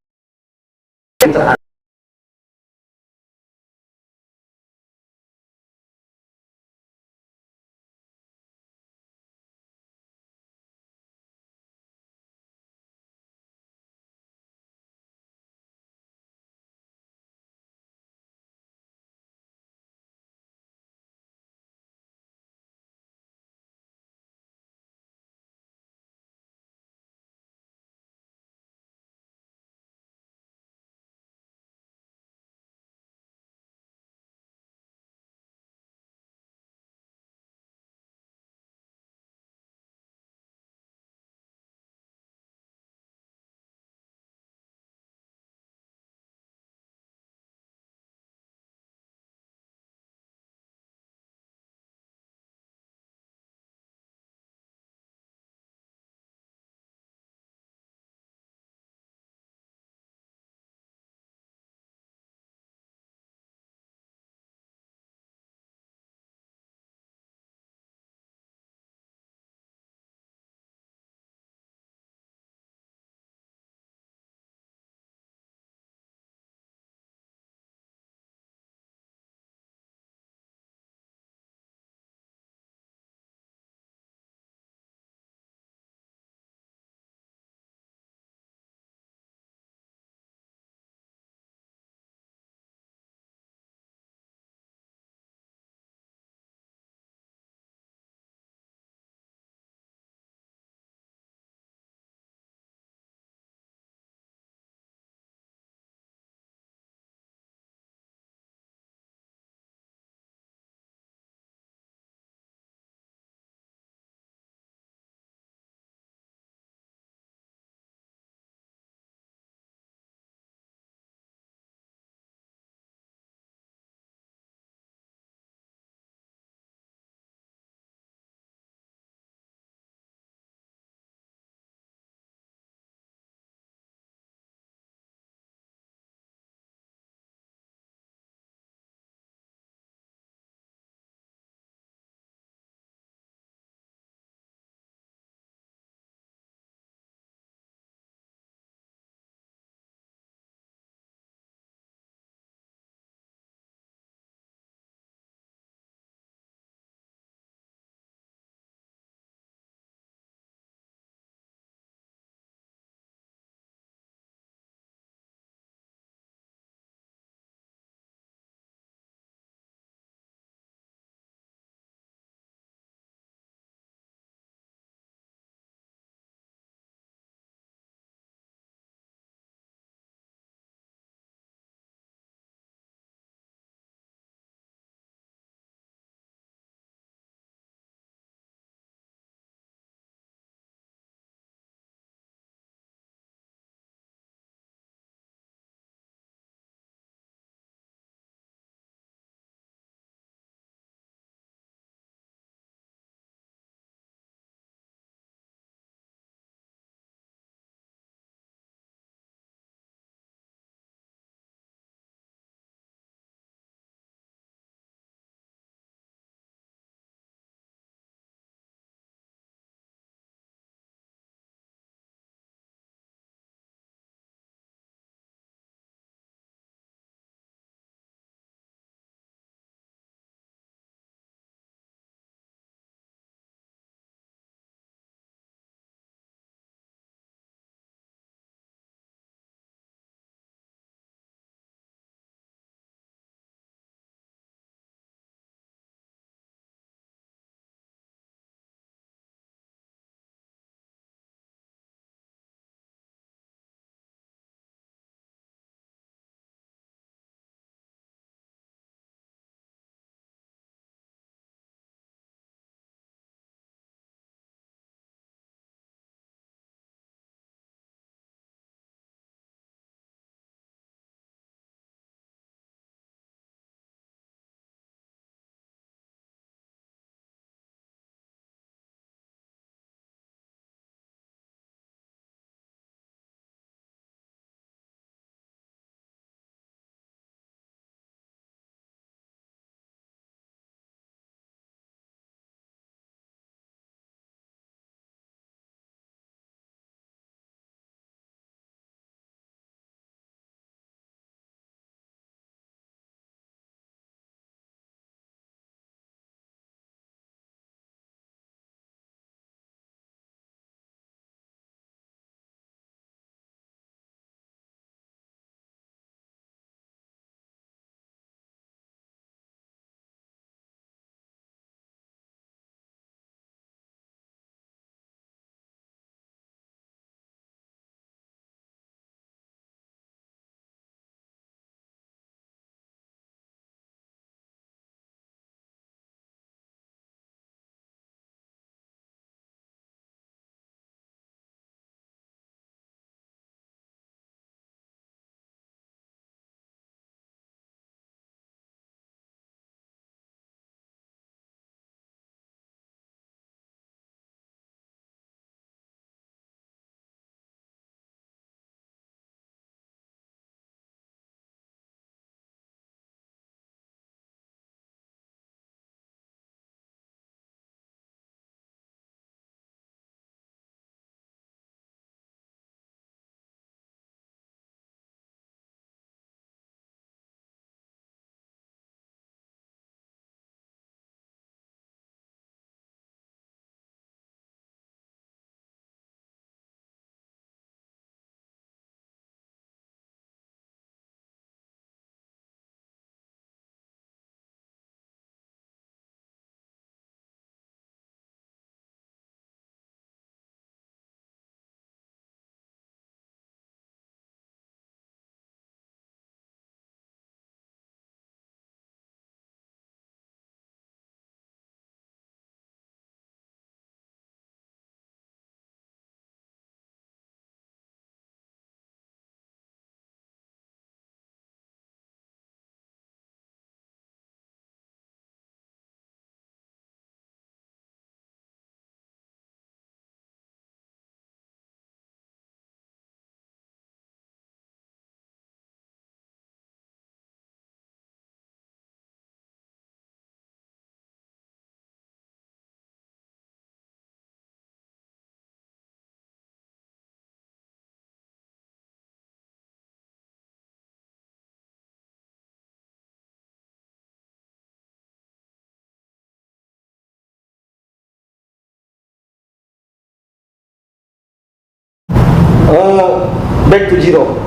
back to zero,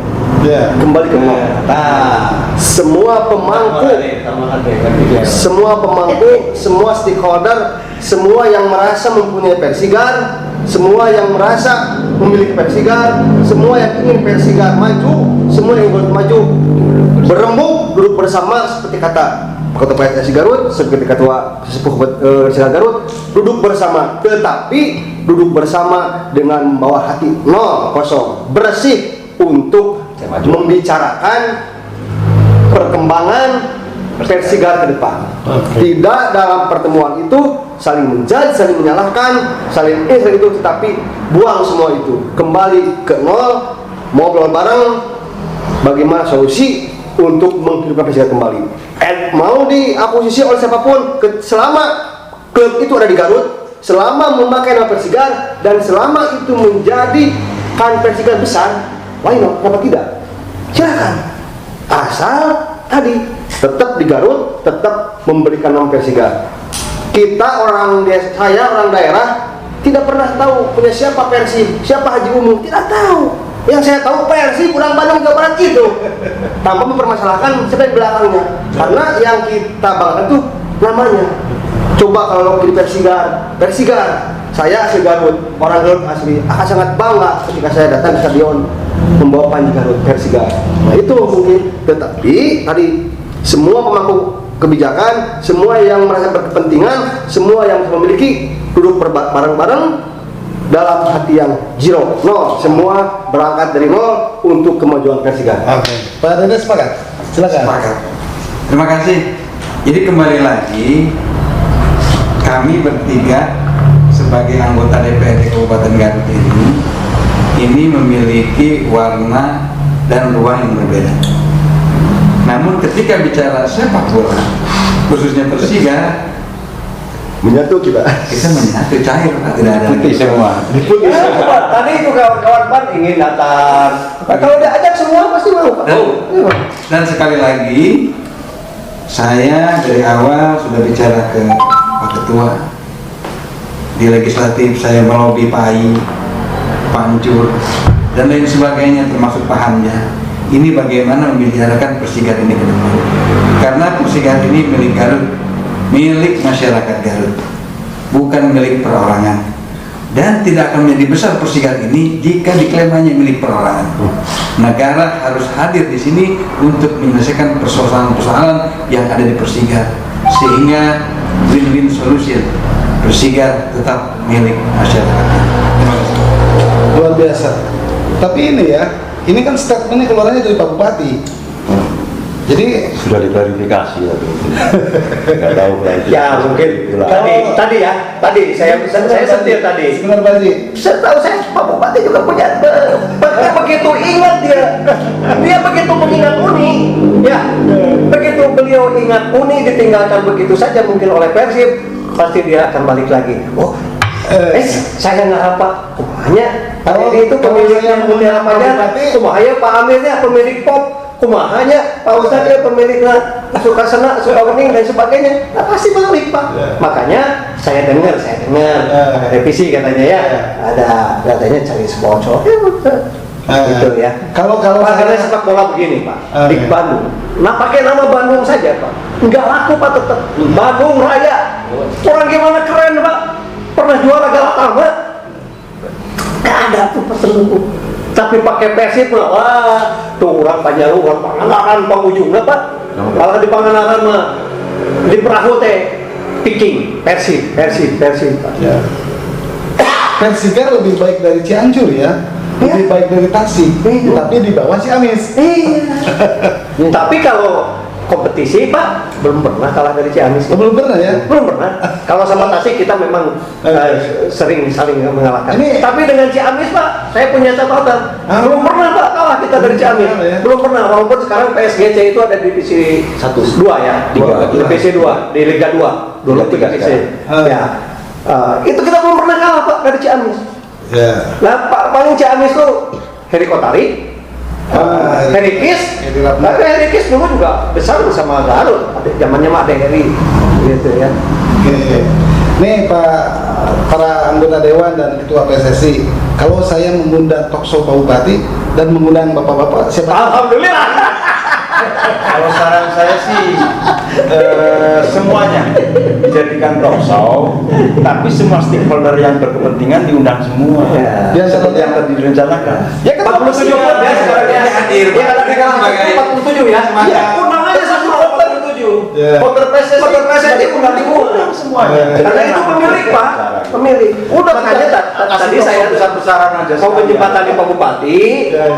Ya. kembali ke nol. Nah, Semua pemangku, semua stakeholder, semua yang merasa mempunyai Persigar, semua yang merasa memiliki Persigar, semua yang ingin Persigar maju, semua yang ingin maju, berembuk, duduk bersama seperti kata Ketua PSSI Garut, seperti Ketua Sesepuh Persigar Garut, duduk bersama, tetapi duduk bersama dengan membawa hati 0-0, bersih untuk membicarakan perkembangan Persigar ke depan. Tidak dalam pertemuan itu saling menjudge, saling menyalahkan, saling saling itu, tetapi buang semua itu, kembali ke nol, ngobrol bareng bagaimana solusi untuk menghidupkan Persigar kembali. Mau diaposisi oleh siapapun, selama klub itu ada di Garut, selama memakai nama Persigar, dan selama itu menjadikan Persigar besar, why not? Kenapa tidak? Silakan. Asal tadi tetap di Garut, tetap memberikan nama Persigar. Kita orang desa, saya orang daerah tidak pernah tahu punya siapa Persib, siapa Haji Umum, tidak tahu. Yang saya tahu Persib pulang Bandung Jawa Barat itu, tanpa mempermasalahkan siapa di belakangnya. Karena yang kita banggakan itu namanya. Coba kalau di Persigar, saya asli Garut, orang Garut asli, akan sangat bangga ketika saya datang ke stadion membawa panji Garut Persigar. Nah itu mungkin, tetapi tadi semua pemangku kebijakan, semua yang merasa berkepentingan, semua yang memiliki duduk bareng-bareng dalam hati yang zero, nol, semua berangkat dari nol untuk kemajuan Persigar. Oke. Pak Dede sepakat? Silakan. Sepakat. Terima kasih. Jadi kembali lagi, kami bertiga sebagai anggota DPRD Kabupaten Garut ini memiliki warna dan ruang yang berbeda. Namun ketika bicara sepak bola, khususnya Persigar, Menyatu kita. menyatu cair, tidak ada Putih semua. tadi itu kawan-kawan PAN ingin datang. Kalau diajak semua pasti mau, Pak. Dan sekali lagi, saya dari awal sudah bicara ke Pak Ketua di legislatif, saya melobi Pak Ai, Pancur, dan lain sebagainya, termasuk Pak Hamzah. Ini bagaimana membicarakan Persigar ini ke depan. Karena Persigar ini milik Garut, milik masyarakat Garut, bukan milik perorangan. Dan tidak akan menjadi besar Persigar ini jika diklaim hanya milik perorangan. Negara harus hadir di sini untuk menyelesaikan persoalan-persoalan yang ada di Persigar, sehingga win-win solution. Persigar tetap milik masyarakat. Terima kasih. Luar biasa. Tapi ini ya, ini kan statementnya keluarannya dari Pak Bupati. Jadi Sudah diklarifikasi ya, nggak tahu lagi. Ya mungkin tadi saya setir tadi. sebentar Pak Haji. Setahu saya Pak Bupati juga punya begitu ingat dia begitu mengingat Uni, ya begitu beliau ingat Uni ditinggalkan begitu saja mungkin oleh Persib, pasti dia akan balik lagi. Saya nggak apa, kumahanya tadi itu pemiliknya Mutiara Panjang, kumahanya Pak Amirnya pemilik Pop, kumahanya Pak Ustadz pemiliknya suka sena, suka wening dan sebagainya, nah, pasti balik Pak. Makanya saya dengar ada revisi katanya ya, ada katanya cari sponsor, gitu ya. Kalau karena sepak bola begini Pak, di Bandung, nah pakai nama Bandung saja Pak, nggak laku Pak, tetap Bandung Raya, orang gimana keren Pak, pernah juara Galatama, nggak ada tuh pertemuan. Tapi pakai Persib mah, wah, tuh orang Panjalu, orang Pangandaran, penghujungnya Pak. Kalau di Pangandaran mah, di perahu teh, picking, Persib Pak. Ya. Persigar lebih baik dari Cianjur ya, lebih baik dari Tasik, tapi di bawah Ciamis. Iya. Tapi kalau kompetisi Pak, belum pernah kalah dari Ciamis. Belum pernah ya? Belum pernah. Kalau sama Tasik kita memang sering saling mengalahkan. Ini- Tapi dengan Ciamis Pak, saya punya catatan. Belum pernah Pak kalah kita dari Ciamis. pernah, ya? Belum pernah. Walaupun sekarang PSGC itu ada di divisi 2 ya, divisi 2 di Liga 2. Dulu itu divisi. Ya. Itu kita belum pernah kalah Pak dari Ciamis. Ya. Nah, paling Ciamis tuh Heri Kotari, Heri Kis, tapi Heri Kis dulu juga besar sama Garut. Zamannya mah ada Heri, gitu ya. Oke. Nih Pak, para anggota Dewan dan Ketua PSSI, kalau saya mengundang talkshow Pak Bupati dan mengundang Bapak-Bapak, siapa? Alhamdulillah. Kalau saran saya sih semuanya dijadikan talkshow, tapi semua stakeholder yang berkepentingan diundang semua. Ya. Yang Seperti yang tadi direncanakan. Ya kan 47 vote ya sekarang ya. Hadir. Ya kalau kita Sebagai 47 ya. Iya. Undang aja semua 47. Ya. Voter PSSI, voter PSSI undang semuanya. Karena itu pemilik Pak, pemilik. Udah makanya tadi saya besar-besaran aja. mau menjembatani Pak Bupati,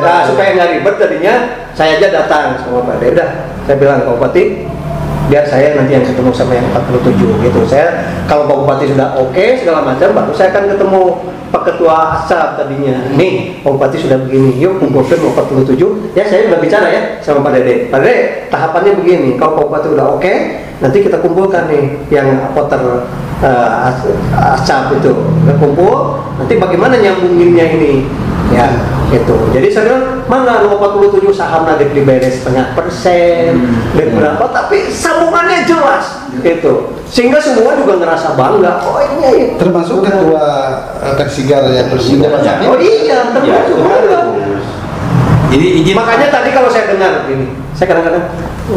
nah, supaya nggak ribet tadinya saya aja datang sama Pak Dede. Udah, saya bilang Pak Bupati, biar saya nanti yang ketemu sama yang 47 gitu. Saya kalau Pak Bupati sudah oke segala macam, baru saya akan ketemu Pak Ketua ASAP tadinya. Nih, Pak Bupati sudah begini, yuk kumpulkan 47. Ya saya udah bicara ya sama Pak Dede. Pak Dede, tahapannya begini. Kalau Pak Bupati udah oke, nanti kita kumpulkan nih yang voter ASAP itu. Kita kumpul, nanti bagaimana nyambunginnya ini? Ya, itu. Jadi saya bilang, mana 47 saham lagi dibayar 0,5%, dan berapa, tapi sambungannya jelas itu. Sehingga semua juga ngerasa bangga. Oh ini Termasuk Ketua Persigar ya, Presiden. Oh iya, termasuk bangga. Jadi izin Makanya tadi kalau saya dengar ini, saya kadang-kadang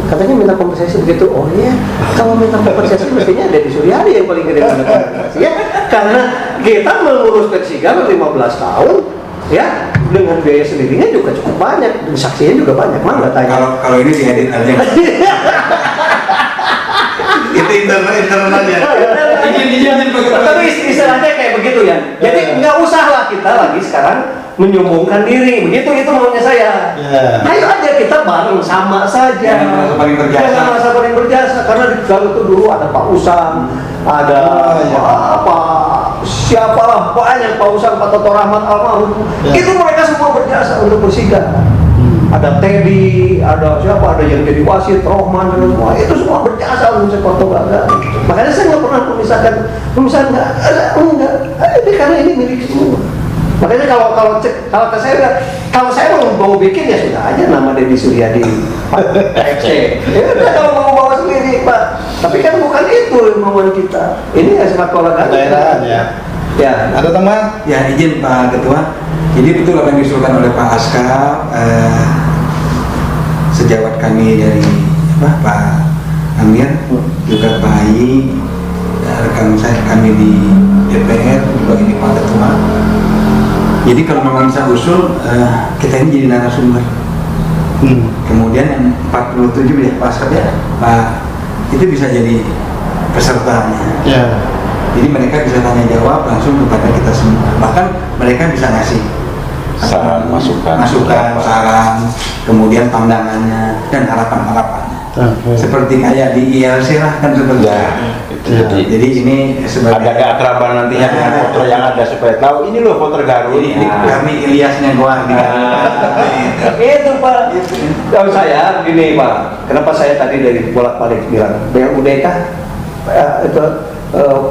katanya minta kompensasi begitu. Oh iya, kalau minta kompensasi mestinya Deddy Suryadi yang paling gede minta kompensasi ya. Karena kita mengurus Persigar 15 tahun, ya dengan biaya sendirinya juga cukup banyak, dan saksinya juga banyak. Mana tanya? kalau ini diedit aja. Itu internalnya. Izin Tapi istilahnya kayak begitu ya. Jadi nggak usah lah kita lagi sekarang menyombongkan diri. Begitu itu maunya saya. Ya. Ayo aja kita bareng sama saja. Jangan merasa paling berjasa. Jangan merasa paling berjasa. Karena di Garut itu dulu ada Pak Usam, ada apa siapalah banyak Pak Usam, Pak Toto Rahmat almarhum. Ya. Itu mereka semua berjasa untuk Persigar. Ada Teddy, ada siapa, ada yang jadi wasit, Rohman dan semua itu semua berjasa untuk sepak bola. Makanya saya nggak pernah memisahkan enggak, karena ini milik semua. Makanya kalau saya mau bikin ya sudah aja nama Deddy Suryadi FC. Ya udah kalau mau bawa sendiri Pak. Tapi kan bukan itu kemauan kita. Ini ya sepak bola Daerah ya. Ya. Ada teman? Ya izin Pak Ketua. Jadi betul apa yang diusulkan oleh Pak Askap, sejawat kami dari Pak Amir, juga Pak Ayi, rekan saya kami di DPR, juga ini Pak Ketua. Jadi kalau memang bisa usul, kita ini jadi narasumber. Kemudian yang 47 ya Pak Askap ya, Pak itu bisa jadi pesertanya. Ya. Jadi mereka bisa tanya jawab langsung kepada kita semua. Bahkan mereka bisa ngasih Saran, masukan, saran, kemudian pandangannya dan harapan-harapannya. Seperti kayak di ILC lah kan seperti Ya, itu. itu Jadi ini sebagai ada keakraban nantinya dengan voter yang ada supaya tahu ini loh voter Garut. ini kami Ilyasnya gua. Itu Pak. Kalau saya gini Pak, kenapa saya tadi dari bolak-balik bilang BUD kah itu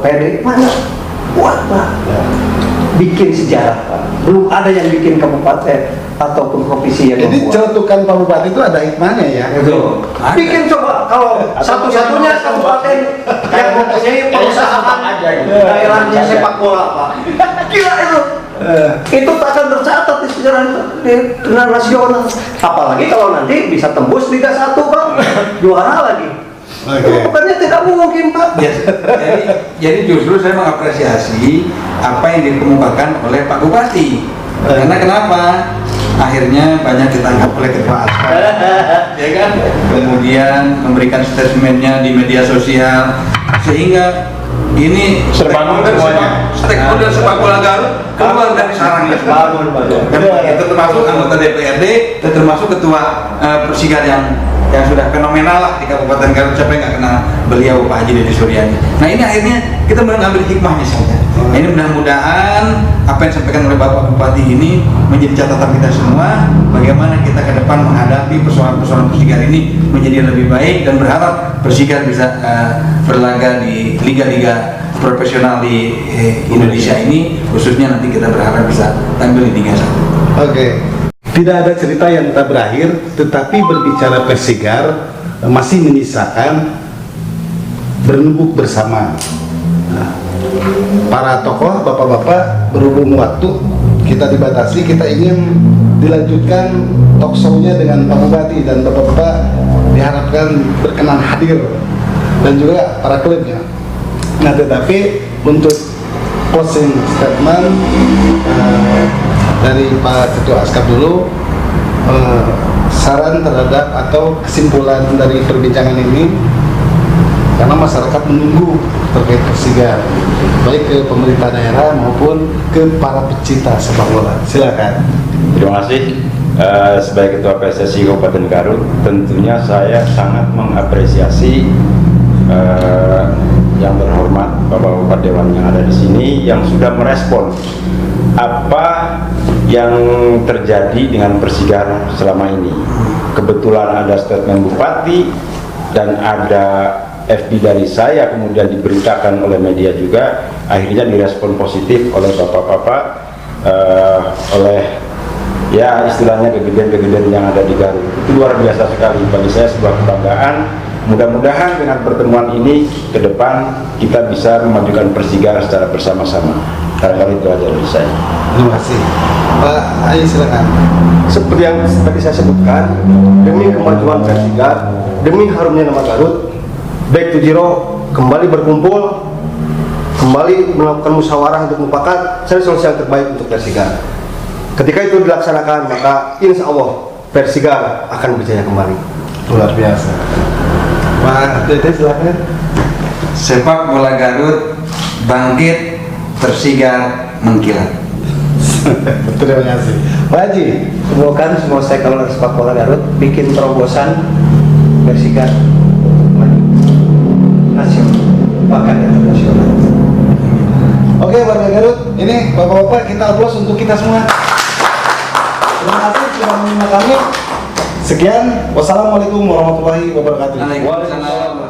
PD mana kuat Pak, bikin sejarah Pak. Belum ada yang bikin kabupaten ataupun provinsi yang Jadi membuat. celutukan Pak Bupati itu ada hikmahnya ya. Itu. Bikin coba kalau satu-satunya kabupaten yang mempunyai perusahaan daerahnya sepak bola Pak. Gila itu. Itu akan tercatat di sejarah nasional. Apalagi kalau nanti bisa tembus Liga 1 Pak, juara lagi. Bukannya tidak mungkin Pak. Jadi justru saya mengapresiasi apa yang dikemukakan oleh Pak Bupati. Karena kenapa? Akhirnya banyak ditangkap oleh Ketua Askap, ya kan? Kemudian memberikan statementnya di media sosial, sehingga ini Terbangun semuanya. stakeholder sepak bola Garut keluar dari sarangnya. Bangun Pak. Itu termasuk anggota DPRD, dan termasuk ketua Persigar yang sudah fenomenal lah di Kabupaten Garut. Siapa yang nggak kenal beliau Pak Haji Deddy Suryadi. Nah ini akhirnya kita mengambil hikmahnya saja. Nah, ini mudah-mudahan apa yang disampaikan oleh Bapak Bupati ini menjadi catatan kita semua, bagaimana kita ke depan menghadapi persoalan-persoalan Persigar ini menjadi lebih baik, dan berharap Persigar bisa berlaga di liga-liga profesional di Indonesia ini, khususnya nanti kita berharap bisa tampil di Liga 1. Oke. Tidak ada cerita yang tak berakhir, tetapi berbicara Persigar masih menyisakan berembuk bersama. Nah, para tokoh, bapak-bapak, berhubung waktu kita dibatasi, kita ingin dilanjutkan talk show-nya dengan Pak Bupati dan bapak-bapak diharapkan berkenan hadir dan juga para klubnya. Nah, tetapi untuk closing statement dari Pak Ketua Askap dulu, saran terhadap atau kesimpulan dari perbincangan ini, karena masyarakat menunggu terkait Persigar, baik ke pemerintah daerah maupun ke para pecinta sepak bola. Silakan. Terima kasih. Sebagai Ketua PSSI Kabupaten Garut, tentunya saya sangat mengapresiasi yang terhormat Bapak-Bapak Dewan yang ada di sini yang sudah merespon apa yang terjadi dengan Persigar selama ini. Kebetulan ada statement Bupati dan ada FB dari saya, kemudian diberitakan oleh media juga, akhirnya direspon positif oleh bapak-bapak, oleh ya istilahnya kegedean-kegedean yang ada di Garut. Itu luar biasa sekali, bagi saya sebuah kebanggaan. Mudah-mudahan dengan pertemuan ini ke depan kita bisa memajukan Persigar secara bersama-sama. Barangkali itu aja dari saya. Terima kasih. Pak Ayi, silakan. Seperti yang tadi saya sebutkan, demi kemajuan Persigar, demi harumnya nama Garut, Back to Zero kembali berkumpul, kembali melakukan musyawarah untuk mufakat cari solusi yang terbaik untuk Persigar. Ketika itu dilaksanakan, maka insya Allah Persigar akan berjaya kembali. Luar biasa. Pak Dede, silakan. Sepak bola Garut bangkit, Persigar mengkilat. Terima kasih. Pak Haji. Semoga semua stakeholder sepak bola Garut bikin terobosan Persigar nasional, bahkan internasional. Oke, warga Garut, ini bapak-bapak kita aplaus untuk kita semua. Terima kasih sudah menyimak kami. Sekian, wassalamualaikum warahmatullahi wabarakatuh. Waalaikumsalam.